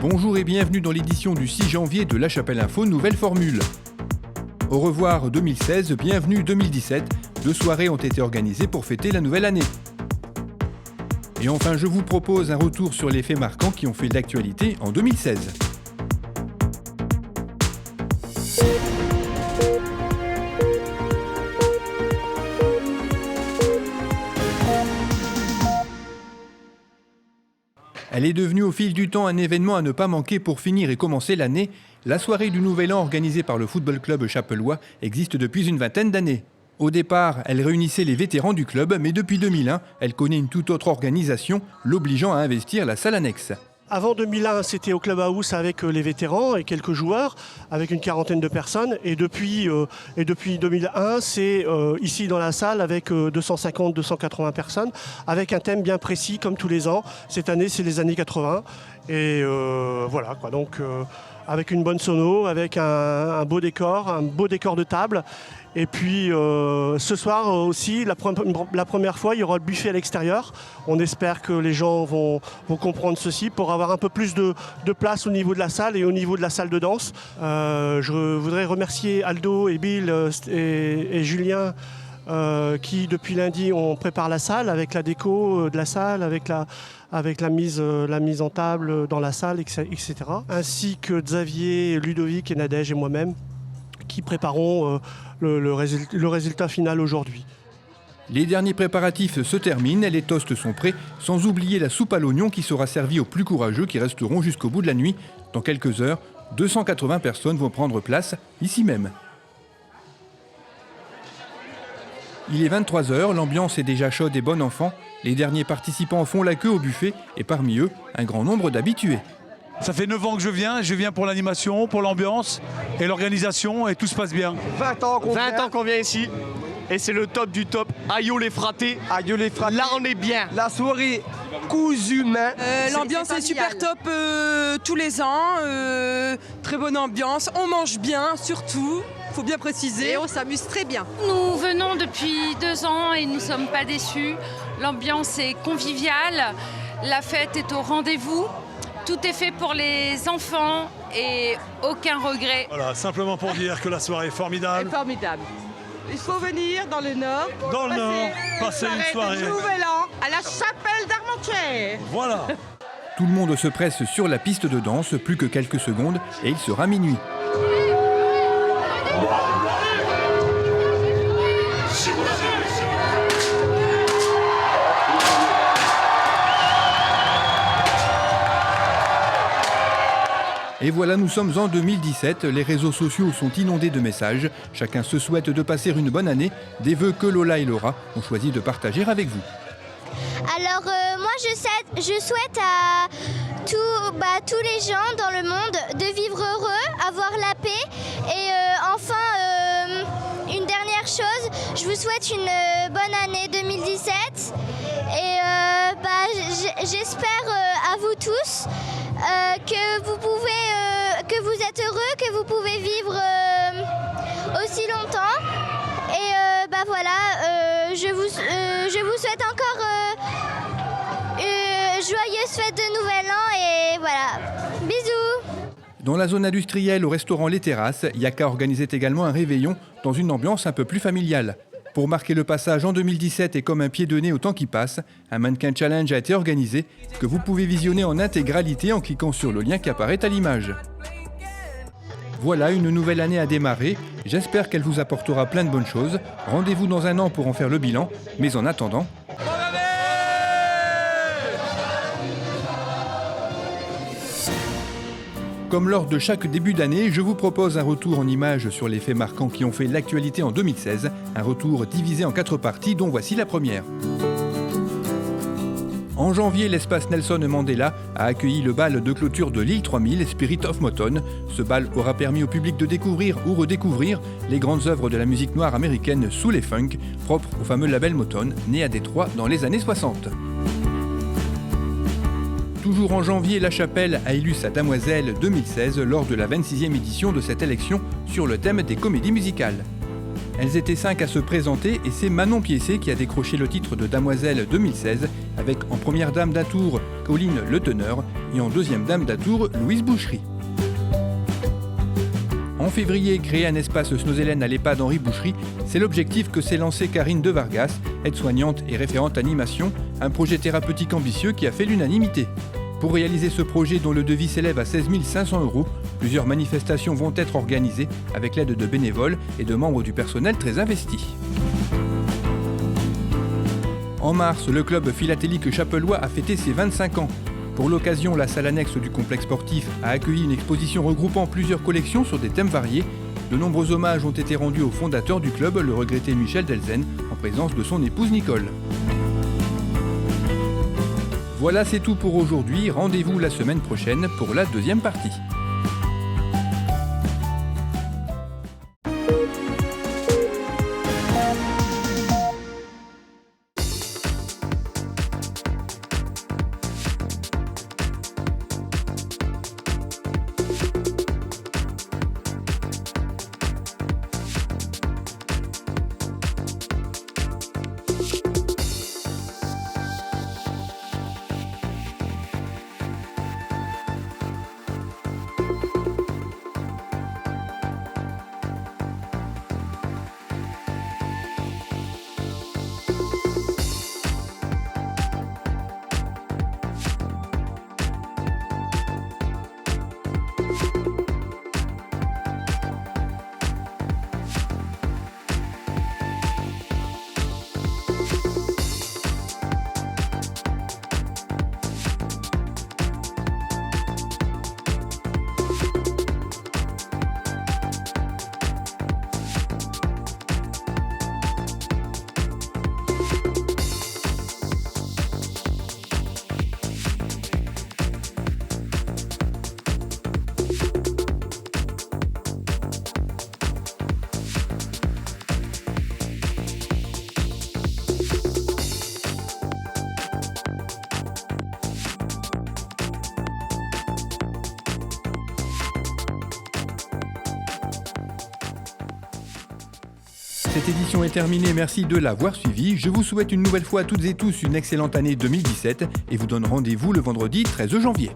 Bonjour et bienvenue dans l'édition du 6 janvier de La Chapelle Info, nouvelle formule. Au revoir 2016, bienvenue 2017. 2 soirées ont été organisées pour fêter la nouvelle année. Et enfin, je vous propose un retour sur les faits marquants qui ont fait l'actualité en 2016. Elle est devenue au fil du temps un événement à ne pas manquer pour finir et commencer l'année. La soirée du Nouvel An organisée par le football club chapellois existe depuis une vingtaine d'années. Au départ, elle réunissait les vétérans du club, mais depuis 2001, elle connaît une toute autre organisation, l'obligeant à investir la salle annexe. Avant 2001, c'était au Club House avec les vétérans et quelques joueurs, avec une quarantaine de personnes. Et depuis 2001, c'est ici dans la salle avec 250-280 personnes, avec un thème bien précis comme tous les ans. Cette année, c'est les années 80. Et voilà, quoi. Donc, avec une bonne sono, avec un beau décor de table. Et puis ce soir aussi, la première fois, il y aura le buffet à l'extérieur. On espère que les gens vont comprendre ceci pour avoir un peu plus de place au niveau de la salle et au niveau de la salle de danse. Je voudrais remercier Aldo et Bill et Julien qui depuis lundi on prépare la salle avec la déco de la salle, avec la mise en table dans la salle, etc. Ainsi que Xavier, Ludovic et Nadège et moi-même qui préparons le résultat final aujourd'hui. Les derniers préparatifs se terminent, les toasts sont prêts, sans oublier la soupe à l'oignon qui sera servie aux plus courageux qui resteront jusqu'au bout de la nuit. Dans quelques heures, 280 personnes vont prendre place ici même. Il est 23h, l'ambiance est déjà chaude et bonne enfant. Les derniers participants font la queue au buffet et parmi eux, un grand nombre d'habitués. Ça fait 9 ans que je viens pour l'animation, pour l'ambiance et l'organisation et tout se passe bien. 20 ans qu'on vient ici et c'est le top du top. Aïe les fratés. Là on est bien. La soirée cousu main. L'ambiance est super top tous les ans. Très bonne ambiance, on mange bien surtout. Faut bien préciser. Et on s'amuse très bien. Nous venons depuis 2 ans et nous ne sommes pas déçus. L'ambiance est conviviale, la fête est au rendez-vous. Tout est fait pour les enfants et aucun regret. Voilà, simplement pour dire que la soirée est formidable. C'est formidable. Il faut venir dans le Nord. Dans le Nord, passer une soirée. Du Nouvel An à la Chapelle d'Armentières. Voilà. Tout le monde se presse sur la piste de danse, plus que quelques secondes et il sera minuit. Et voilà, nous sommes en 2017, les réseaux sociaux sont inondés de messages, chacun se souhaite de passer une bonne année, des vœux que Lola et Laura ont choisi de partager avec vous. Alors moi je souhaite à tous les gens dans le monde de vivre heureux, avoir la paix et enfin une dernière chose, je vous souhaite une bonne année 2017 et j'espère à vous tous que vous êtes heureux, que vous pouvez vivre aussi longtemps. Et je vous souhaite encore joyeuse fête de Nouvel An et voilà. Bisous. Dans la zone industrielle, au restaurant Les Terrasses, Yaka organisait également un réveillon dans une ambiance un peu plus familiale. Pour marquer le passage en 2017 et comme un pied de nez au temps qui passe, un mannequin challenge a été organisé que vous pouvez visionner en intégralité en cliquant sur le lien qui apparaît à l'image. Voilà, une nouvelle année a démarré. J'espère qu'elle vous apportera plein de bonnes choses. Rendez-vous dans un an pour en faire le bilan. Mais en attendant... Comme lors de chaque début d'année, je vous propose un retour en images sur les faits marquants qui ont fait l'actualité en 2016. Un retour divisé en 4 parties, dont voici la première. En janvier, l'espace Nelson Mandela a accueilli le bal de clôture de l'île 3000, Spirit of Motown. Ce bal aura permis au public de découvrir ou redécouvrir les grandes œuvres de la musique noire américaine soul et funk, propre au fameux label Motown, né à Détroit dans les années 60. Toujours en janvier, La Chapelle a élu sa Damoiselle 2016 lors de la 26e édition de cette élection sur le thème des comédies musicales. Elles étaient 5 à se présenter et c'est Manon Piessé qui a décroché le titre de Damoiselle 2016 avec en première dame d'un tour Colline Le Teneur et en deuxième dame d'Atour, Louise Boucherie. En février, créer un espace Snozelen à l'EHPAD Henri Boucherie, c'est l'objectif que s'est lancé Karine De Vargas, aide-soignante et référente animation, un projet thérapeutique ambitieux qui a fait l'unanimité. Pour réaliser ce projet dont le devis s'élève à 16 500 €, plusieurs manifestations vont être organisées avec l'aide de bénévoles et de membres du personnel très investis. En mars, le club philatélique chapellois a fêté ses 25 ans. Pour l'occasion, la salle annexe du complexe sportif a accueilli une exposition regroupant plusieurs collections sur des thèmes variés. De nombreux hommages ont été rendus au fondateur du club, le regretté Michel Delzen, en présence de son épouse Nicole. Voilà, c'est tout pour aujourd'hui. Rendez-vous la semaine prochaine pour la deuxième partie. Cette édition est terminée, merci de l'avoir suivie. Je vous souhaite une nouvelle fois à toutes et tous une excellente année 2017 et vous donne rendez-vous le vendredi 13 janvier.